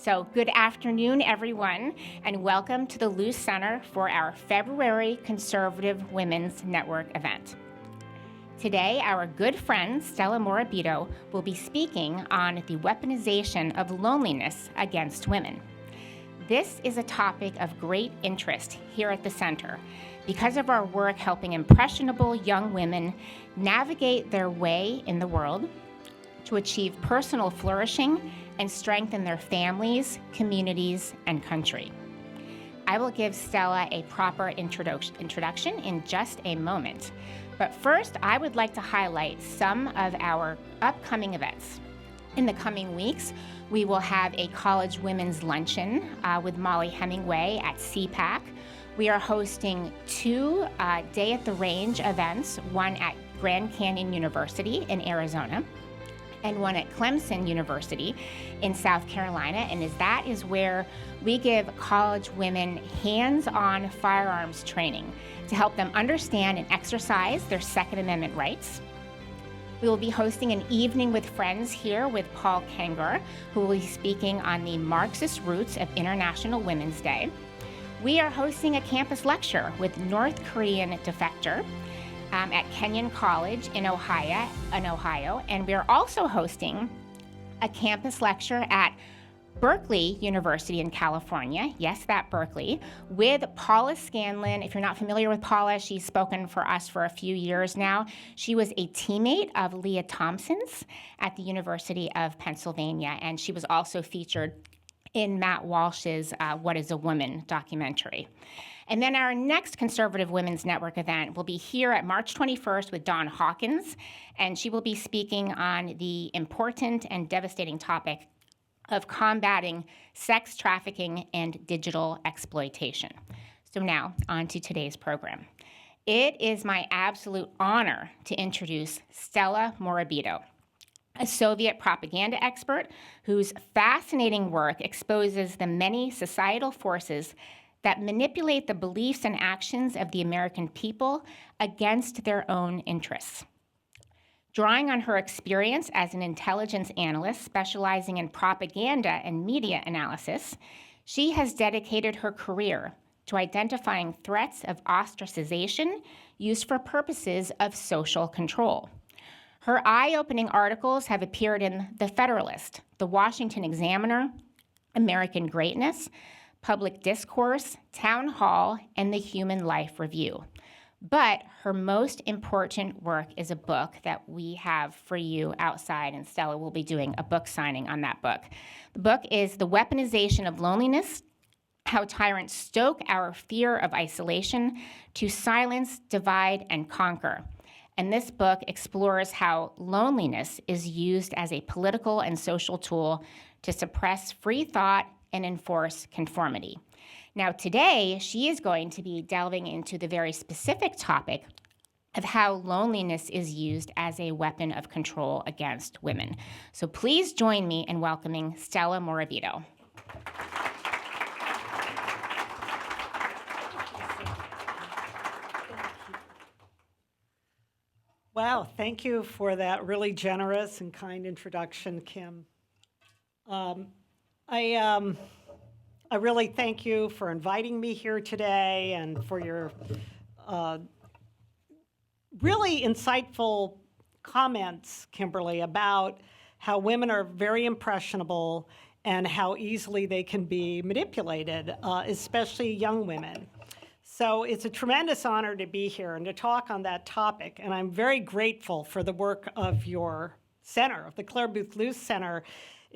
So good afternoon, everyone, and welcome to the Luce Center for our February Conservative Women's Network event. Today, our good friend, Stella Morabito, will be speaking on the weaponization of loneliness against women. This is a topic of great interest here at the center because of our work helping impressionable young women navigate their way in the world to achieve personal flourishing and strengthen their families, communities, and country. I will give Stella a proper introduction in just a moment. But first, I would like to highlight some of our upcoming events. In the coming weeks, we will have a college women's luncheon with Molly Hemingway at CPAC. We are hosting two Day at the Range events, one at Grand Canyon University in Arizona and one at Clemson University in South Carolina, and that is where we give college women hands-on firearms training to help them understand and exercise their Second Amendment rights. We will be hosting an evening with friends here with Paul Kengor, who will be speaking on the Marxist roots of International Women's Day. We are hosting a campus lecture with North Korean defector at Kenyon College in Ohio, and we're also hosting a campus lecture at Berkeley University in California, yes, that Berkeley, with Paula Scanlon. If you're not familiar with Paula, she's spoken for us for a few years now. She was a teammate of Leah Thompson's at the University of Pennsylvania, and she was also featured in Matt Walsh's What is a Woman documentary. And then our next Conservative Women's Network event will be here at March 21st with Dawn Hawkins, and she will be speaking on the important and devastating topic of combating sex trafficking and digital exploitation. So now, on to today's program. It is my absolute honor to introduce Stella Morabito, a Soviet propaganda expert whose fascinating work exposes the many societal forces that manipulate the beliefs and actions of the American people against their own interests. Drawing on her experience as an intelligence analyst specializing in propaganda and media analysis, she has dedicated her career to identifying threats of ostracization used for purposes of social control. Her eye-opening articles have appeared in The Federalist, The Washington Examiner, American Greatness, Public Discourse, Townhall, and the Human Life Review. But her most important work is a book that we have for you outside, and Stella will be doing a book signing on that book. The book is The Weaponization of Loneliness: How Tyrants Stoke Our Fear of Isolation to Silence, Divide, and Conquer. And this book explores how loneliness is used as a political and social tool to suppress free thought and enforce conformity. Now today, she is going to be delving into the very specific topic of how loneliness is used as a weapon of control against women. So please join me in welcoming Stella Morabito. Wow, thank you for that really generous and kind introduction, Kim. I really thank you for inviting me here today and for your really insightful comments, Kimberly, about how women are very impressionable and how easily they can be manipulated, especially young women. So it's a tremendous honor to be here and to talk on that topic, and I'm very grateful for the work of your center, of the Clare Boothe Luce Center,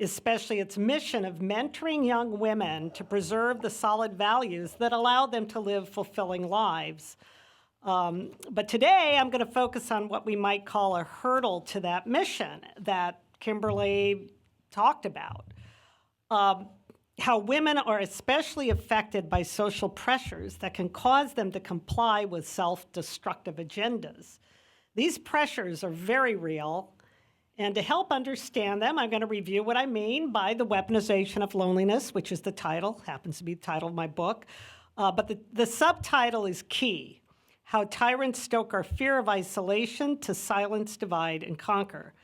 especially its mission of mentoring young women to preserve the solid values that allow them to live fulfilling lives. But today I'm going to focus on what we might call a hurdle to that mission that Kimberly talked about. How women are especially affected by social pressures that can cause them to comply with self-destructive agendas. These pressures are very real, and to help understand them, I'm going to review what I mean by the weaponization of loneliness, which is the title, happens to be the title of my book. But the subtitle is key: How Tyrants Stoke Our Fear of Isolation to Silence, Divide, and Conquer.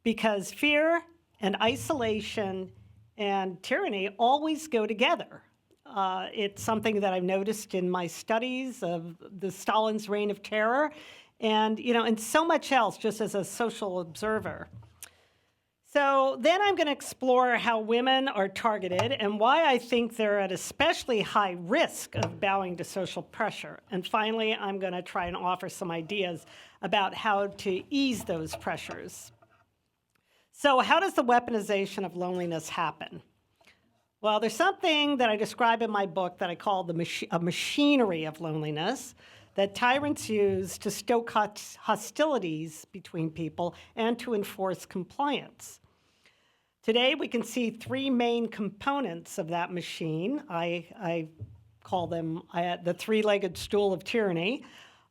Because fear and isolation and tyranny always go together. It's something that I've noticed in my studies of the Stalin's reign of terror and so much else just as a social observer. So then I'm going to explore how women are targeted and why I think they're at especially high risk of bowing to social pressure. And finally, I'm going to try and offer some ideas about how to ease those pressures. So how does the weaponization of loneliness happen? Well, there's something that I describe in my book that I call a machinery of loneliness that tyrants use to stoke hostilities between people and to enforce compliance. Today, we can see three main components of that machine. I call them the three-legged stool of tyranny.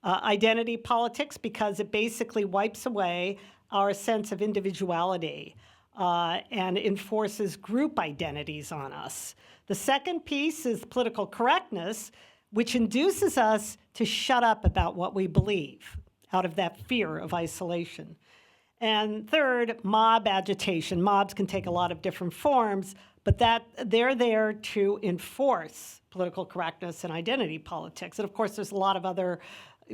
Identity politics, because it basically wipes away our sense of individuality and enforces group identities on us. The second piece is political correctness, which induces us to shut up about what we believe out of that fear of isolation. And third, mob agitation. Mobs can take a lot of different forms, but they're there to enforce political correctness and identity politics. And of course, there's a lot of other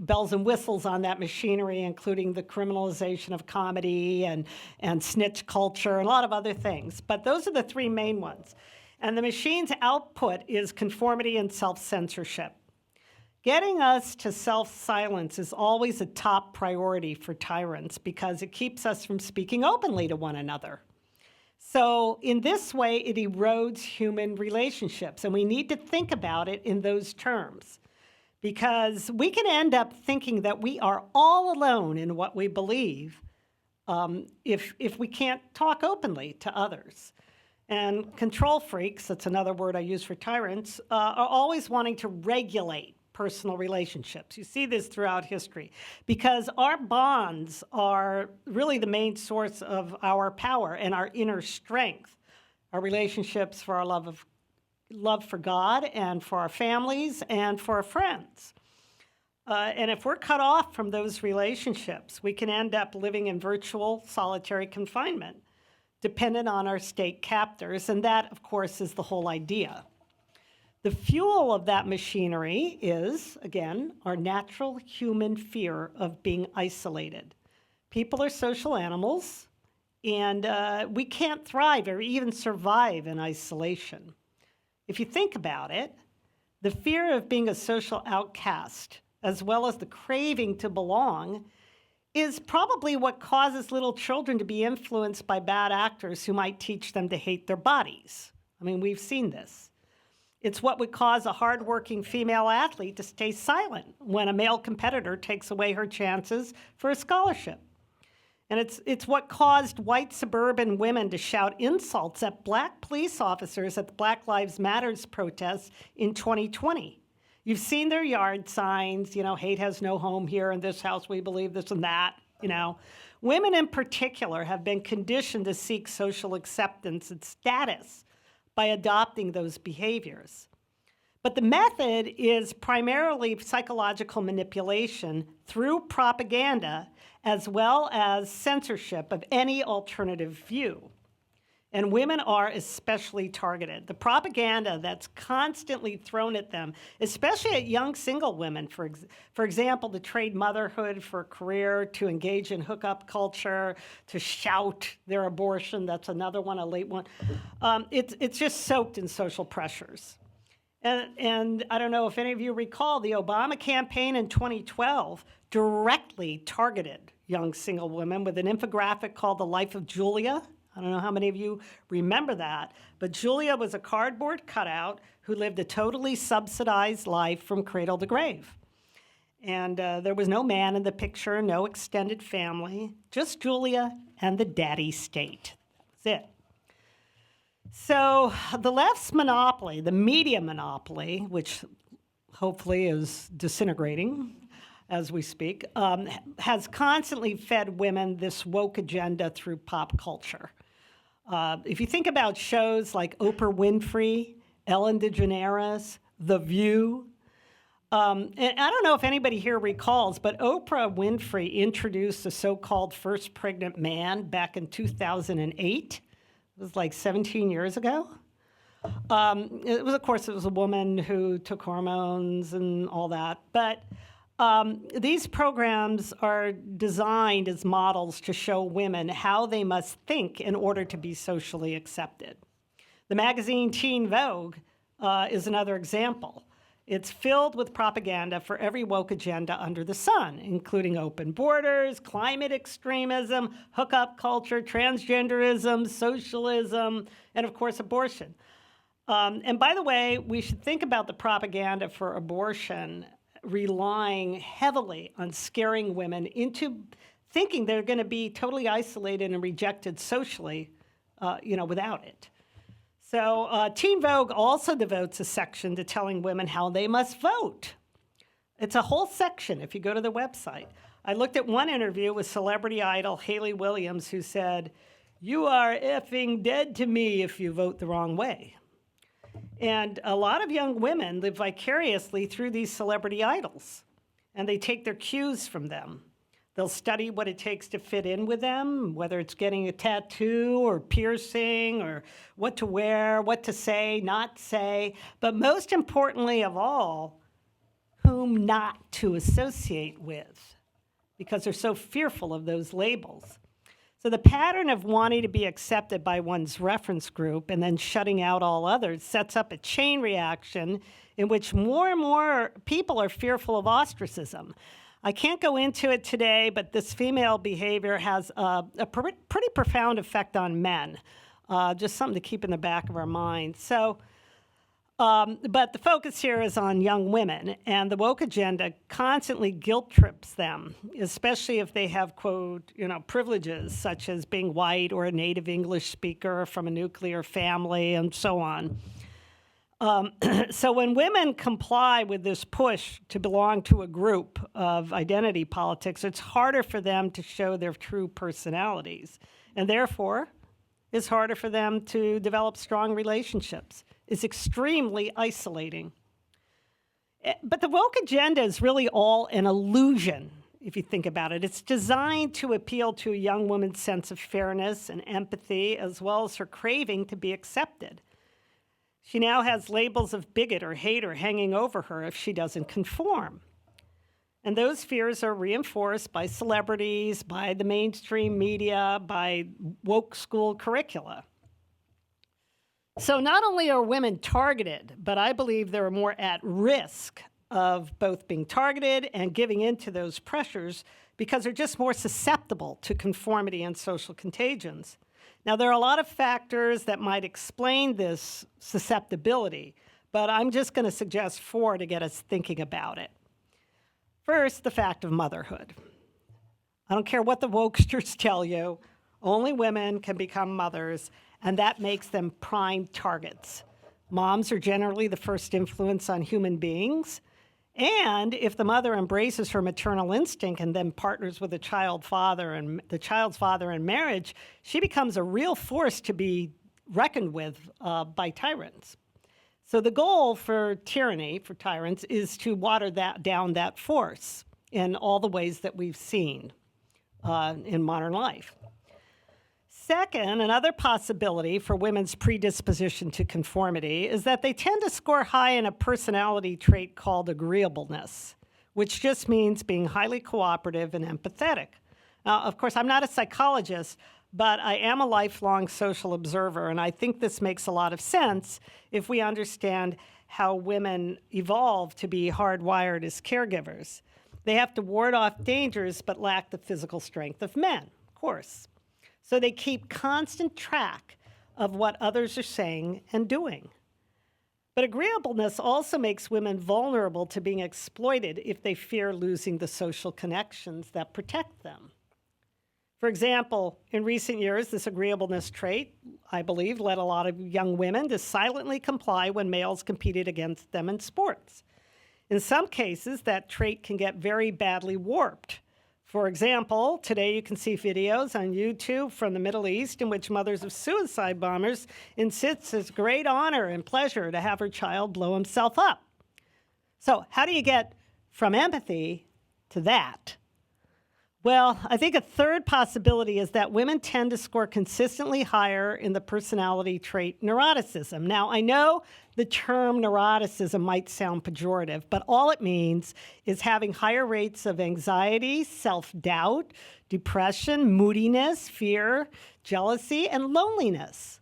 bells and whistles on that machinery, including the criminalization of comedy and snitch culture, and a lot of other things. But those are the three main ones. And the machine's output is conformity and self-censorship. Getting us to self-silence is always a top priority for tyrants because it keeps us from speaking openly to one another. So in this way, it erodes human relationships, and we need to think about it in those terms because we can end up thinking that we are all alone in what we believe if we can't talk openly to others. And control freaks, that's another word I use for tyrants, are always wanting to regulate personal relationships. You see this throughout history because our bonds are really the main source of our power and our inner strength. Our relationships for our love for God and for our families and for our friends. And if we're cut off from those relationships, we can end up living in virtual solitary confinement, dependent on our state captors, and that, of course, is the whole idea. The fuel of that machinery is, again, our natural human fear of being isolated. People are social animals, and we can't thrive or even survive in isolation. If you think about it, the fear of being a social outcast, as well as the craving to belong, is probably what causes little children to be influenced by bad actors who might teach them to hate their bodies. I mean, we've seen this. It's what would cause a hardworking female athlete to stay silent when a male competitor takes away her chances for a scholarship. And it's what caused white suburban women to shout insults at black police officers at the Black Lives Matter protests in 2020. You've seen their yard signs, hate has no home here, in this house we believe this and that, Women in particular have been conditioned to seek social acceptance and status by adopting those behaviors. But the method is primarily psychological manipulation through propaganda as well as censorship of any alternative view. And women are especially targeted. The propaganda that's constantly thrown at them, especially at young single women, for example, to trade motherhood for a career, to engage in hookup culture, to shout their abortion, that's another one, a late one. It's just soaked in social pressures. And I don't know if any of you recall, the Obama campaign in 2012 directly targeted young single women with an infographic called The Life of Julia. I don't know how many of you remember that, but Julia was a cardboard cutout who lived a totally subsidized life from cradle to grave. And there was no man in the picture, no extended family, just Julia and the daddy state. That's it. So the left's monopoly, the media monopoly, which hopefully is disintegrating as we speak, has constantly fed women this woke agenda through pop culture. If you think about shows like Oprah Winfrey, Ellen DeGeneres, The View, and I don't know if anybody here recalls, but Oprah Winfrey introduced the so-called first pregnant man back in 2008. it was like 17 years ago. Of course, it was a woman who took hormones and all that. But these programs are designed as models to show women how they must think in order to be socially accepted. The magazine Teen Vogue is another example. It's filled with propaganda for every woke agenda under the sun, including open borders, climate extremism, hookup culture, transgenderism, socialism, and of course, abortion. And by the way, we should think about the propaganda for abortion relying heavily on scaring women into thinking they're going to be totally isolated and rejected socially, without it. So Teen Vogue also devotes a section to telling women how they must vote. It's a whole section if you go to the website. I looked at one interview with celebrity idol Hayley Williams, who said, "You are effing dead to me if you vote the wrong way." And a lot of young women live vicariously through these celebrity idols, and they take their cues from them. They'll study what it takes to fit in with them, whether it's getting a tattoo or piercing or what to wear, what to say, not say, but most importantly of all, whom not to associate with, because they're so fearful of those labels. So the pattern of wanting to be accepted by one's reference group and then shutting out all others sets up a chain reaction in which more and more people are fearful of ostracism. I can't go into it today, but this female behavior has a pretty profound effect on men, just something to keep in the back of our mind. So, but the focus here is on young women, and the woke agenda constantly guilt trips them, especially if they have, quote, privileges such as being white or a native English speaker from a nuclear family and so on. So when women comply with this push to belong to a group of identity politics, it's harder for them to show their true personalities, and therefore it's harder for them to develop strong relationships. It's extremely isolating. But the woke agenda is really all an illusion, if you think about it. It's designed to appeal to a young woman's sense of fairness and empathy, as well as her craving to be accepted. She now has labels of bigot or hater hanging over her if she doesn't conform. And those fears are reinforced by celebrities, by the mainstream media, by woke school curricula. So not only are women targeted, but I believe they're more at risk of both being targeted and giving in to those pressures because they're just more susceptible to conformity and social contagions. Now, there are a lot of factors that might explain this susceptibility, but I'm just going to suggest 4 to get us thinking about it. First, the fact of motherhood. I don't care what the wokesters tell you, only women can become mothers, and that makes them prime targets. Moms are generally the first influence on human beings, and if the mother embraces her maternal instinct and then partners with the child's father in marriage, she becomes a real force to be reckoned with by tyrants. So the goal for tyranny, for tyrants, is to water down that force in all the ways that we've seen in modern life. Second, another possibility for women's predisposition to conformity is that they tend to score high in a personality trait called agreeableness, which just means being highly cooperative and empathetic. Now, of course, I'm not a psychologist, but I am a lifelong social observer, and I think this makes a lot of sense if we understand how women evolve to be hardwired as caregivers. They have to ward off dangers but lack the physical strength of men, of course. So they keep constant track of what others are saying and doing. But agreeableness also makes women vulnerable to being exploited if they fear losing the social connections that protect them. For example, in recent years, this agreeableness trait, I believe, led a lot of young women to silently comply when males competed against them in sports. In some cases, that trait can get very badly warped. For example, today you can see videos on YouTube from the Middle East in which mothers of suicide bombers insist it's great honor and pleasure to have her child blow himself up. So how do you get from empathy to that? Well, I think a third possibility is that women tend to score consistently higher in the personality trait neuroticism. Now, I know the term neuroticism might sound pejorative, but all it means is having higher rates of anxiety, self-doubt, depression, moodiness, fear, jealousy, and loneliness.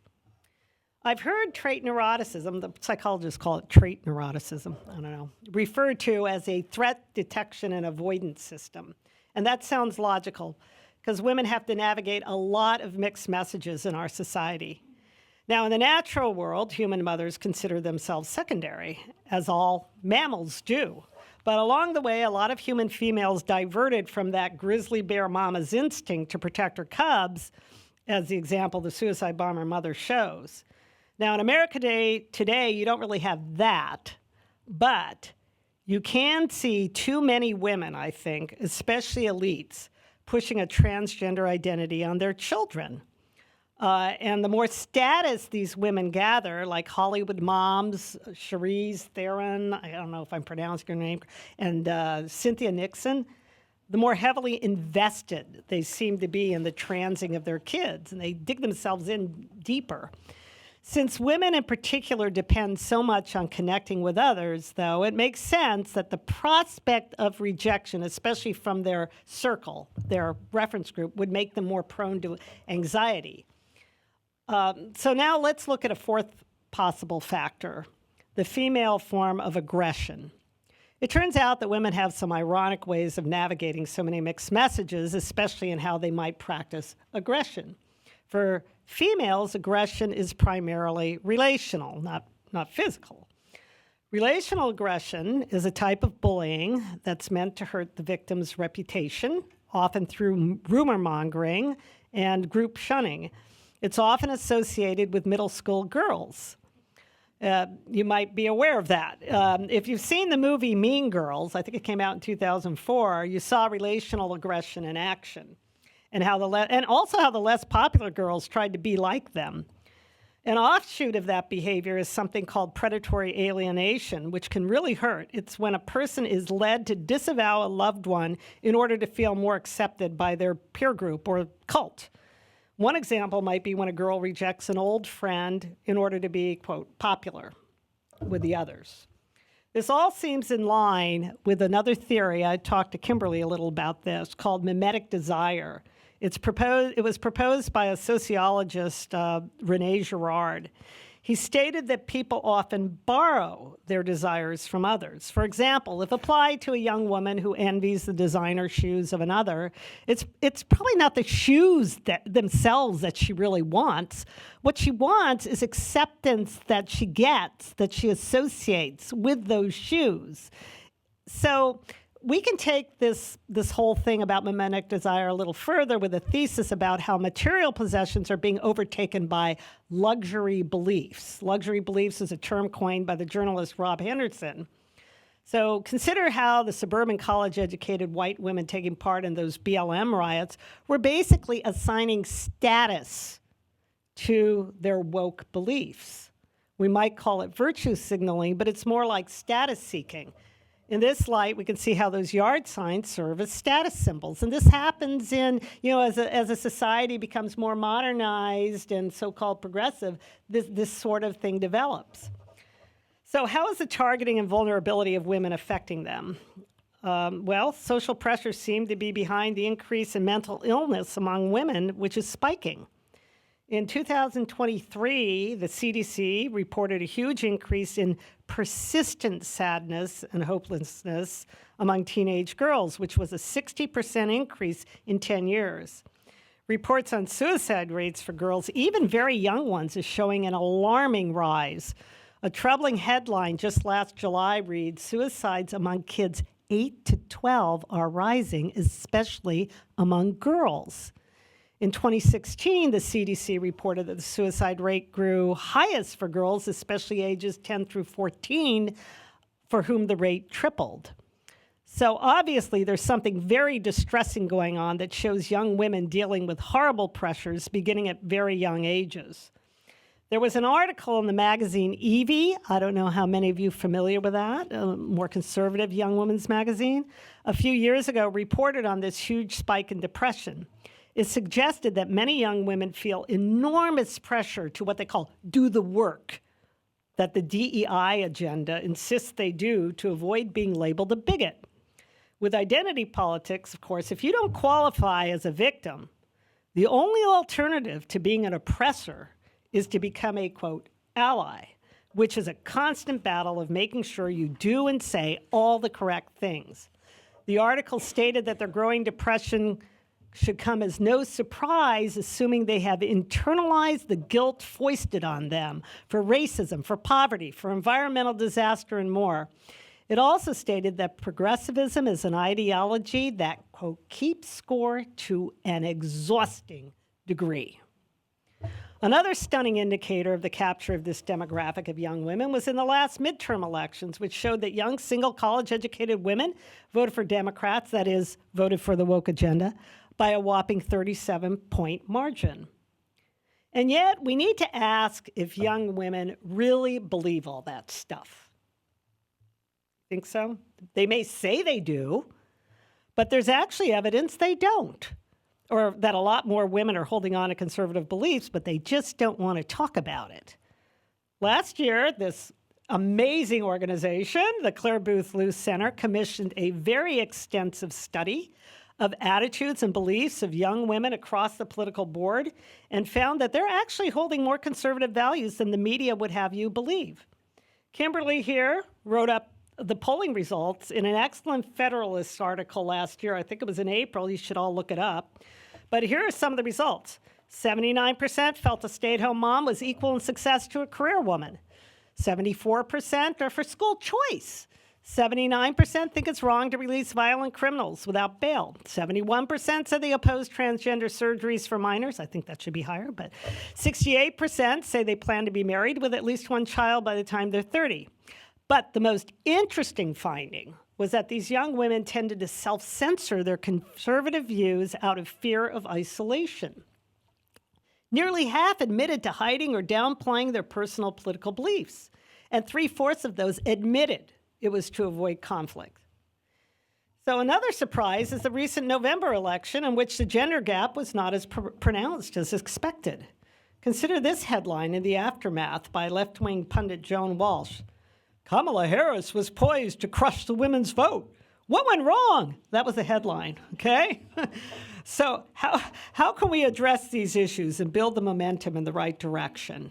I've heard trait neuroticism, the psychologists call it trait neuroticism, I don't know, referred to as a threat detection and avoidance system. And that sounds logical because women have to navigate a lot of mixed messages in our society. Now, in the natural world, human mothers consider themselves secondary, as all mammals do. But along the way, a lot of human females diverted from that grizzly bear mama's instinct to protect her cubs, as the example the suicide bomber mother shows. Now, in America today, you don't really have that, but you can see too many women, I think, especially elites, pushing a transgender identity on their children. And the more status these women gather, like Hollywood moms, Charlize Theron, I don't know if I'm pronouncing her name, and Cynthia Nixon, the more heavily invested they seem to be in the transing of their kids, and they dig themselves in deeper. Since women in particular depend so much on connecting with others, though, it makes sense that the prospect of rejection, especially from their circle, their reference group, would make them more prone to anxiety. So now let's look at a fourth possible factor, the female form of aggression. It turns out that women have some ironic ways of navigating so many mixed messages, especially in how they might practice aggression. For females, aggression is primarily relational, not physical. Relational aggression is a type of bullying that's meant to hurt the victim's reputation, often through rumor mongering and group shunning. It's often associated with middle school girls. You might be aware of that. If you've seen the movie Mean Girls, I think it came out in 2004, you saw relational aggression in action. And also how the less popular girls tried to be like them. An offshoot of that behavior is something called predatory alienation, which can really hurt. It's when a person is led to disavow a loved one in order to feel more accepted by their peer group or cult. One example might be when a girl rejects an old friend in order to be, quote, popular with the others. This all seems in line with another theory, I talked to Kimberly a little about this, called mimetic desire. It was proposed by a sociologist, René Girard. He stated that people often borrow their desires from others. For example, if applied to a young woman who envies the designer shoes of another, it's probably not the shoes themselves that she really wants. What she wants is acceptance that she gets, that she associates with those shoes. So we can take this whole thing about mimetic desire a little further with a thesis about how material possessions are being overtaken by luxury beliefs. Luxury beliefs is a term coined by the journalist Rob Henderson. So consider how the suburban college-educated white women taking part in those BLM riots were basically assigning status to their woke beliefs. We might call it virtue signaling, but it's more like status seeking. In this light, we can see how those yard signs serve as status symbols. And this happens as a society becomes more modernized and so-called progressive, this sort of thing develops. So how is the targeting and vulnerability of women affecting them? Well, social pressures seem to be behind the increase in mental illness among women, which is spiking. In 2023, the CDC reported a huge increase in persistent sadness and hopelessness among teenage girls, which was a 60% increase in 10 years. Reports on suicide rates for girls, even very young ones, is showing an alarming rise. A troubling headline just last July reads, "Suicides among kids 8 to 12 are rising, especially among girls." In 2016, the CDC reported that the suicide rate grew highest for girls, especially ages 10 through 14, for whom the rate tripled. So obviously, there's something very distressing going on that shows young women dealing with horrible pressures beginning at very young ages. There was an article in the magazine Evie. I don't know how many of you are familiar with that, a more conservative young women's magazine. A few years ago, reported on this huge spike in depression. It suggested that many young women feel enormous pressure to what they call do the work that the DEI agenda insists they do to avoid being labeled a bigot. With identity politics, of course, if you don't qualify as a victim, the only alternative to being an oppressor is to become a, quote, ally, which is a constant battle of making sure you do and say all the correct things. The article stated that their growing depression should come as no surprise, assuming they have internalized the guilt foisted on them for racism, for poverty, for environmental disaster, and more. It also stated that progressivism is an ideology that, quote, keeps score to an exhausting degree. Another stunning indicator of the capture of this demographic of young women was in the last midterm elections, which showed that young, single, college-educated women voted for Democrats, that is, voted for the woke agenda, by a whopping 37-point margin. And yet, we need to ask if young women really believe all that stuff. Think so? They may say they do, but there's actually evidence they don't. Or that a lot more women are holding on to conservative beliefs, but they just don't want to talk about it. Last year, this amazing organization, the Clare Boothe Luce Center, commissioned a very extensive study of attitudes and beliefs of young women across the political board and found that they're actually holding more conservative values than the media would have you believe. Kimberly here wrote up the polling results in an excellent Federalist article last year. I think it was in April. You should all look it up. But here are some of the results. 79% felt a stay-at-home mom was equal in success to a career woman. 74% are for school choice. 79% think it's wrong to release violent criminals without bail. 71% said they oppose transgender surgeries for minors. I think that should be higher, but 68% say they plan to be married with at least one child by the time they're 30. But the most interesting finding was that these young women tended to self-censor their conservative views out of fear of isolation. Nearly half admitted to hiding or downplaying their personal political beliefs, and 3/4 of those admitted it was to avoid conflict. So another surprise is the recent November election in which the gender gap was not as pronounced as expected. Consider this headline in the aftermath by left-wing pundit Joan Walsh. Kamala Harris was poised to crush the women's vote. What went wrong? That was the headline, okay? So how can we address these issues and build the momentum in the right direction?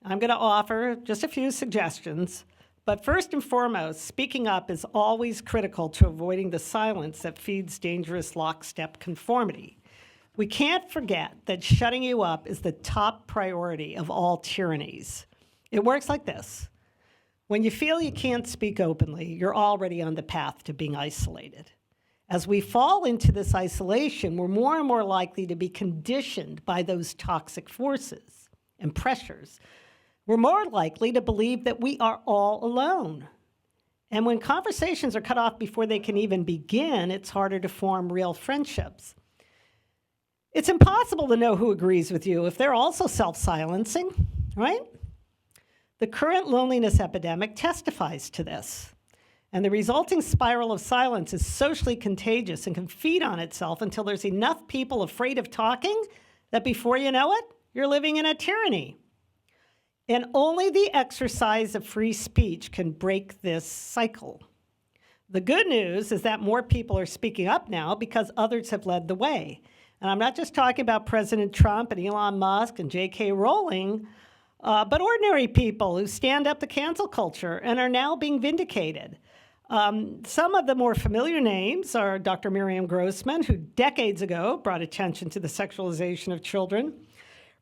I'm going to offer just a few suggestions. But first and foremost, speaking up is always critical to avoiding the silence that feeds dangerous lockstep conformity. We can't forget that shutting you up is the top priority of all tyrannies. It works like this. When you feel you can't speak openly, you're already on the path to being isolated. As we fall into this isolation, we're more and more likely to be conditioned by those toxic forces and pressures. We're more likely to believe that we are all alone. And when conversations are cut off before they can even begin, it's harder to form real friendships. It's impossible to know who agrees with you if they're also self-silencing, right? The current loneliness epidemic testifies to this. And the resulting spiral of silence is socially contagious and can feed on itself until there's enough people afraid of talking that before you know it, you're living in a tyranny. And only the exercise of free speech can break this cycle. The good news is that more people are speaking up now because others have led the way. And I'm not just talking about President Trump and Elon Musk and J.K. Rowling, but ordinary people who stand up to cancel culture and are now being vindicated. Some of the more familiar names are Dr. Miriam Grossman, who decades ago brought attention to the sexualization of children.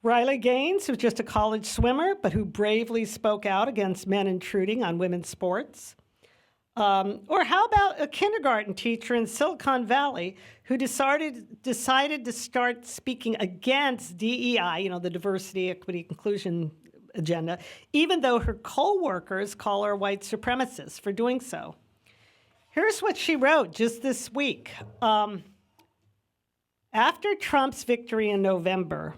Riley Gaines, who's just a college swimmer, but who bravely spoke out against men intruding on women's sports. Or how about a kindergarten teacher in Silicon Valley who decided to start speaking against DEI, the diversity, equity, inclusion agenda, even though her co-workers call her a white supremacist for doing so. Here's what she wrote just this week. After Trump's victory in November,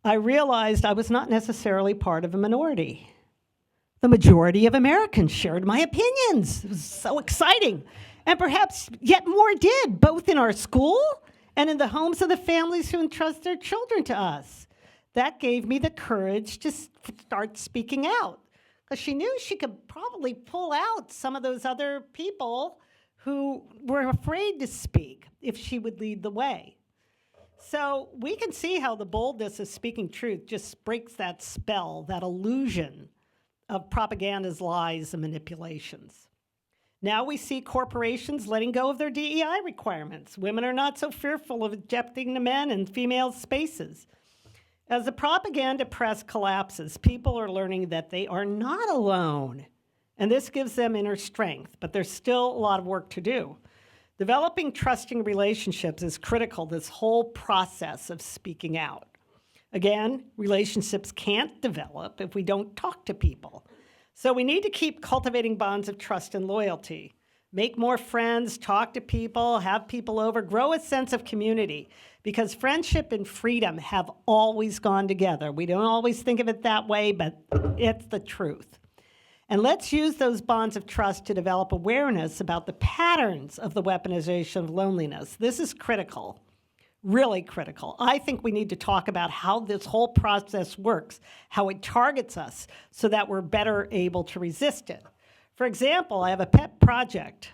I realized I was not necessarily part of a minority. The majority of Americans shared my opinions. It was so exciting. And perhaps yet more did, both in our school and in the homes of the families who entrust their children to us. That gave me the courage to start speaking out, because she knew she could probably pull out some of those other people who were afraid to speak if she would lead the way. So we can see how the boldness of speaking truth just breaks that spell, that illusion of propaganda's lies and manipulations. Now we see corporations letting go of their DEI requirements. Women are not so fearful of objecting to men in female spaces. As the propaganda press collapses, people are learning that they are not alone, and this gives them inner strength, but there's still a lot of work to do. Developing trusting relationships is critical, this whole process of speaking out. Again, relationships can't develop if we don't talk to people. So we need to keep cultivating bonds of trust and loyalty. Make more friends, talk to people, have people over, grow a sense of community, because friendship and freedom have always gone together. We don't always think of it that way, but it's the truth. And let's use those bonds of trust to develop awareness about the patterns of the weaponization of loneliness. This is critical, really critical. I think we need to talk about how this whole process works, how it targets us, so that we're better able to resist it. For example, I have a pet project.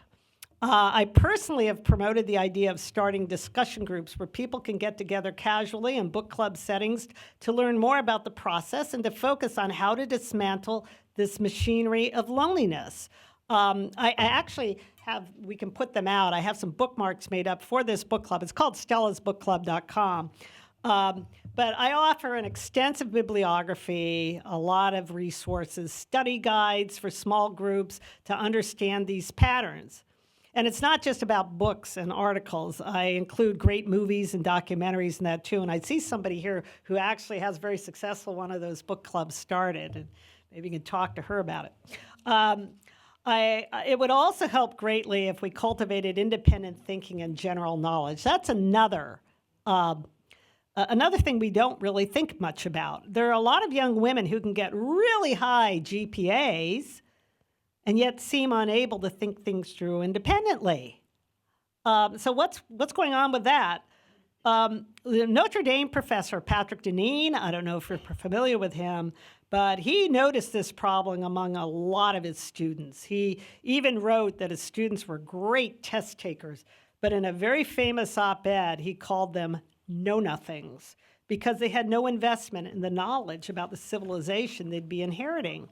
I personally have promoted the idea of starting discussion groups where people can get together casually in book club settings to learn more about the process and to focus on how to dismantle this machinery of loneliness. I actually have, we can put them out. I have some bookmarks made up for this book club. It's called stellasbookclub.com. But I offer an extensive bibliography, a lot of resources, study guides for small groups to understand these patterns. And it's not just about books and articles. I include great movies and documentaries in that too. And I see somebody here who actually has very successful one of those book clubs started, and maybe you can talk to her about it. It would also help greatly if we cultivated independent thinking and general knowledge. That's another thing we don't really think much about. There are a lot of young women who can get really high GPAs and yet seem unable to think things through independently. So what's going on with that? The Notre Dame professor, Patrick Deneen, I don't know if you're familiar with him, but he noticed this problem among a lot of his students. He even wrote that his students were great test takers, but in a very famous op-ed, he called them know-nothings because they had no investment in the knowledge about the civilization they'd be inheriting.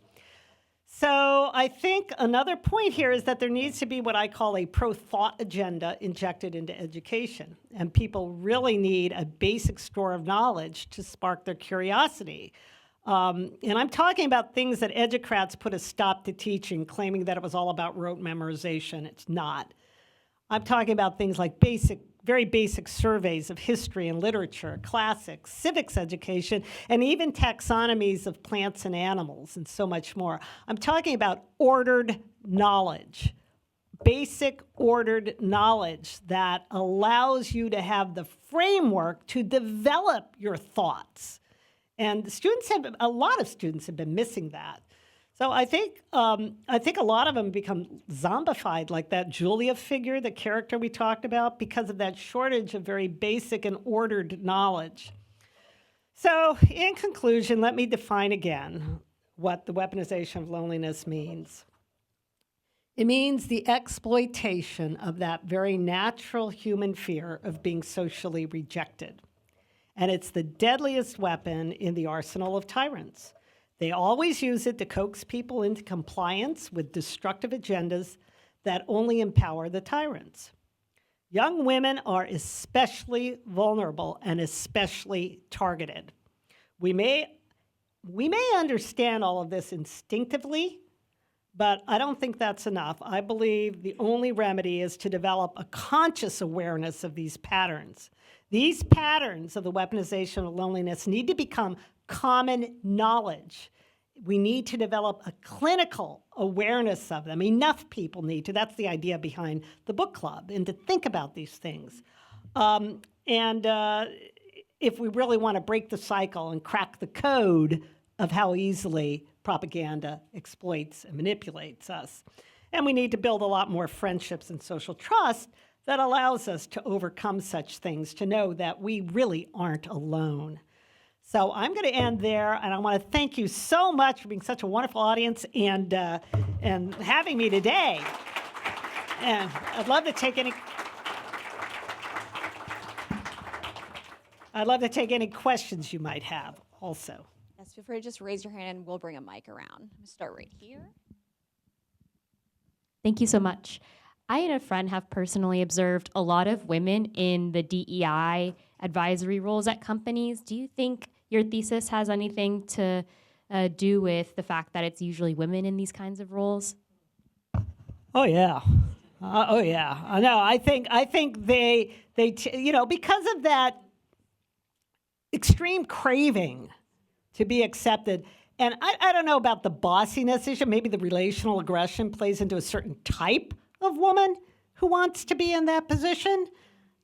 So I think another point here is that there needs to be what I call a pro-thought agenda injected into education. And people really need a basic store of knowledge to spark their curiosity. And I'm talking about things that educrats put a stop to teaching, claiming that it was all about rote memorization. It's not. I'm talking about things like very basic surveys of history and literature, classics, civics education, and even taxonomies of plants and animals, and so much more. I'm talking about ordered knowledge, basic ordered knowledge that allows you to have the framework to develop your thoughts. And a lot of students have been missing that. So I think a lot of them become zombified, like that Julia figure, the character we talked about, because of that shortage of very basic and ordered knowledge. So in conclusion, let me define again what the weaponization of loneliness means. It means the exploitation of that very natural human fear of being socially rejected. And it's the deadliest weapon in the arsenal of tyrants. They always use it to coax people into compliance with destructive agendas that only empower the tyrants. Young women are especially vulnerable and especially targeted. We may understand all of this instinctively, but I don't think that's enough. I believe the only remedy is to develop a conscious awareness of these patterns. These patterns of the weaponization of loneliness need to become common knowledge. We need to develop a clinical awareness of them. Enough people need to. That's the idea behind the book club, and to think about these things. if we really want to break the cycle and crack the code of how easily propaganda exploits and manipulates us. And we need to build a lot more friendships and social trust that allows us to overcome such things, to know that we really aren't alone. So I'm going to end there, and I want to thank you so much for being such a wonderful audience and having me today. And I'd love to take any questions you might have also. Yes, feel free to just raise your hand and we'll bring a mic around. I'm going to start right here. Thank you so much. I and a friend have personally observed a lot of women in the DEI advisory roles at companies. Do you think your thesis has anything to do with the fact that it's usually women in these kinds of roles? Oh yeah, No, I think they because of that extreme craving to be accepted. And I don't know about the bossiness issue. Maybe the relational aggression plays into a certain type of woman who wants to be in that position,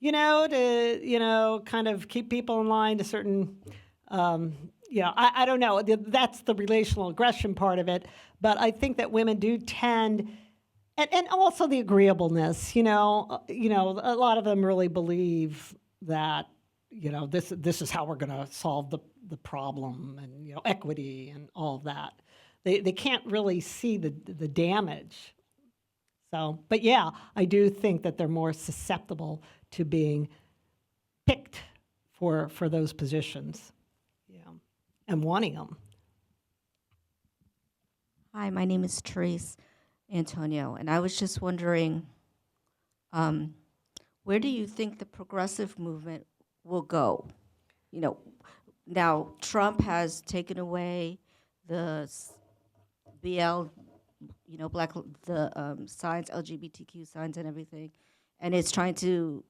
to, kind of keep people in line to certain, I don't know. That's the relational aggression part of it. But I think that women do tend, and also the agreeableness, a lot of them really believe that, this is how we're going to solve the problem, and equity and all of that. They can't really see the damage. So, but yeah, I do think that they're more susceptible to being picked for those positions, and wanting them. Hi, my name is Therese Antonio, and I was just wondering, where do you think the progressive movement will go? Now Trump has taken away the BL, signs, LGBTQ signs and everything, and it's trying to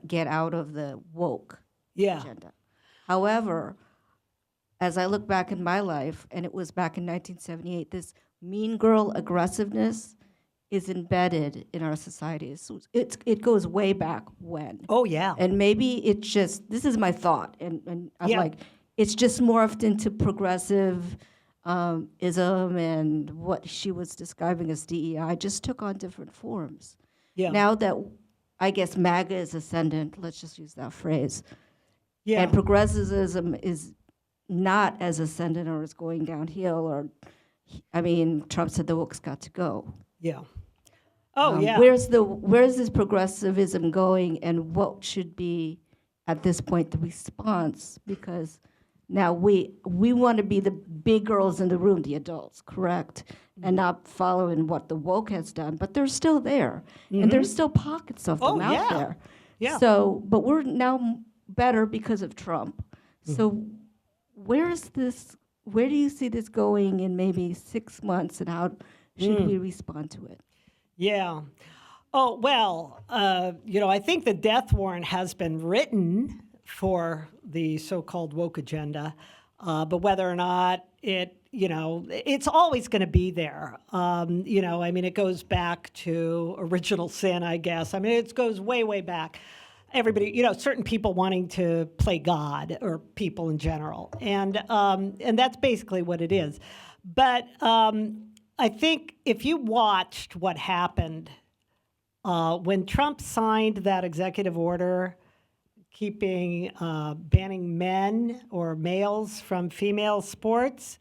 get out of the woke agenda. However, as I look back in my life, and it was back in 1978, this mean girl aggressiveness is embedded in our society. It goes way back when. Oh, yeah. And maybe it's just, this is my thought, and I'm like, it's just morphed into progressive ism, and what she was describing as DEI just took on different forms. Yeah. Now that, I guess, MAGA is ascendant, let's just use that phrase, Yeah. and progressivism is not as ascendant or is going downhill, Trump said the woke's got to go. Yeah. Oh, yeah. Where's this progressivism going, and what should be, at this point, the response? Because now we want to be the big girls in the room, the adults, correct? And not following what the woke has done, but they're still there. And there's still pockets of them out there. Yeah. So, but we're now better because of Trump. So where do you see this going in maybe 6 months, and how should we respond to it? Yeah. Oh, well, I think the death warrant has been written for the so-called woke agenda, but whether or not it's always going to be there. It goes back to original sin, I guess. It goes way, way back. Everybody, certain people wanting to play God, or people in general. And that's basically what it is. But I think if you watched what happened when Trump signed that executive order banning men or males from female sports,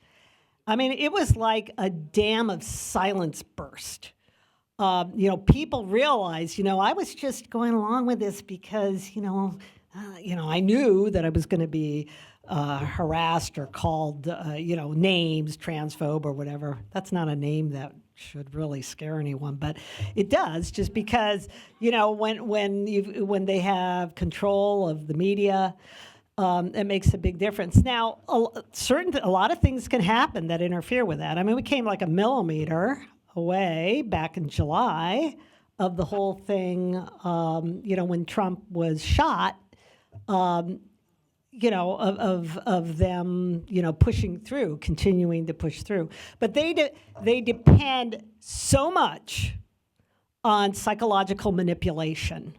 it was like a dam of silence burst. People realized, I was just going along with this because, I knew that I was going to be harassed or called, names, transphobe or whatever. That's not a name that should really scare anyone, but it does, just because, when they have control of the media, it makes a big difference. Now, a lot of things can happen that interfere with that. We came like a millimeter away back in July of the whole thing, when Trump was shot, of them, pushing through, continuing to push through. But they depend so much on psychological manipulation.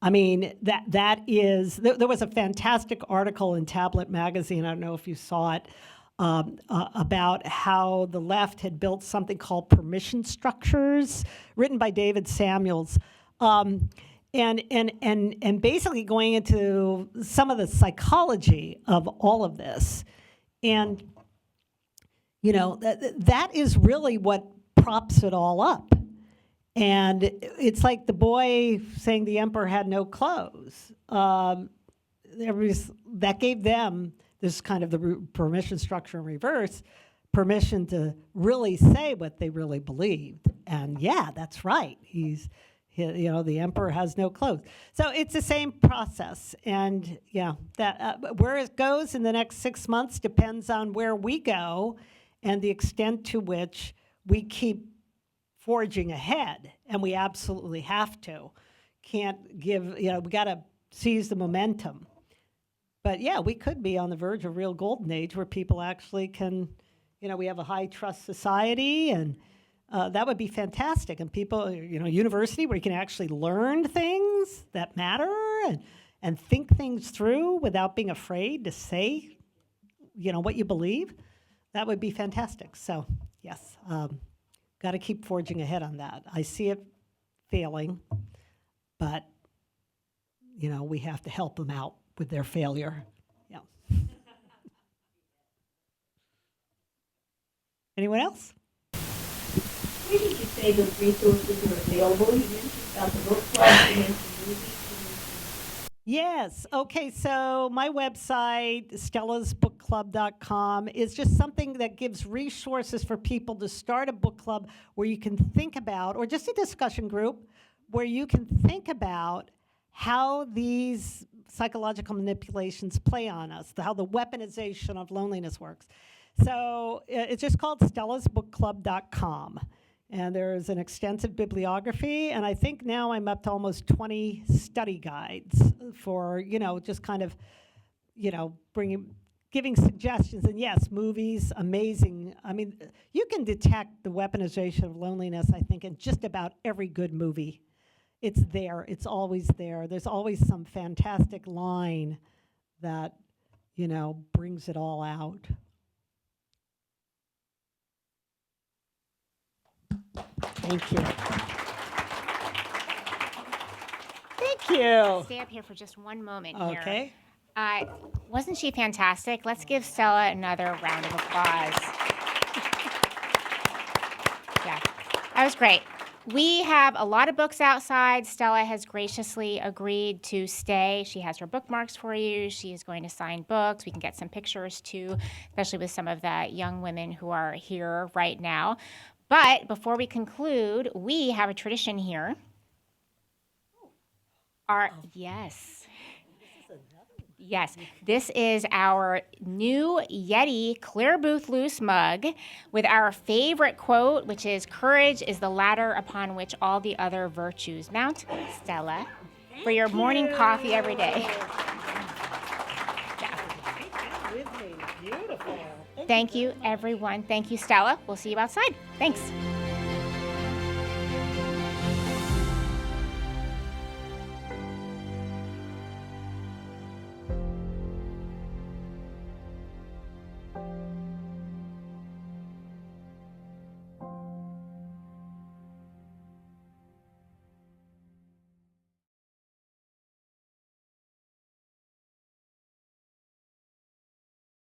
I mean, there was a fantastic article in Tablet magazine, I don't know if you saw it, about how the left had built something called permission structures, written by David Samuels, and basically going into some of the psychology of all of this. And, that is really what props it all up. And it's like the boy saying the emperor had no clothes. That gave them this kind of the permission structure in reverse, permission to really say what they really believed. And yeah, that's right. The emperor has no clothes. So it's the same process. And yeah, that where it goes in the next 6 months depends on where we go and the extent to which we keep forging ahead, and we absolutely have to. Can't give, we got to seize the momentum. But yeah, we could be on the verge of a real golden age where people actually can, we have a high trust society, and that would be fantastic. And people, university where you can actually learn things that matter and think things through without being afraid to say, what you believe. That would be fantastic. So yes. Got to keep forging ahead on that. I see it failing, but, we have to help them out with their failure. Yeah. Anyone else? Where did you say those resources are available? You mentioned about the book club, you mentioned movies. Yes. Okay. So my website, stellasbookclub.com, is just something that gives resources for people to start a book club where you can think about, or just a discussion group where you can think about how these psychological manipulations play on us, how the weaponization of loneliness works. So it's just called stellasbookclub.com. And there's an extensive bibliography, and I think now I'm up to almost 20 study guides for, just kind of, giving suggestions. And yes, movies, amazing. I mean, you can detect the weaponization of loneliness, I think, in just about every good movie. It's there. It's always there. There's always some fantastic line that, brings it all out. Thank you. Thank you. Stay up here for just one moment here. Okay. Wasn't she fantastic? Let's give Stella another round of applause. Yeah, that was great. We have a lot of books outside. Stella has graciously agreed to stay. She has her bookmarks for you. She is going to sign books. We can get some pictures too, especially with some of the young women who are here right now. But before we conclude, we have a tradition here. Yes, this is our new Yeti Clare Boothe Luce mug with our favorite quote, which is, "Courage is the ladder upon which all the other virtues mount." Stella, for your morning coffee every day. Beautiful. Thank you, everyone. Thank you, Stella. We'll see you outside. Thanks.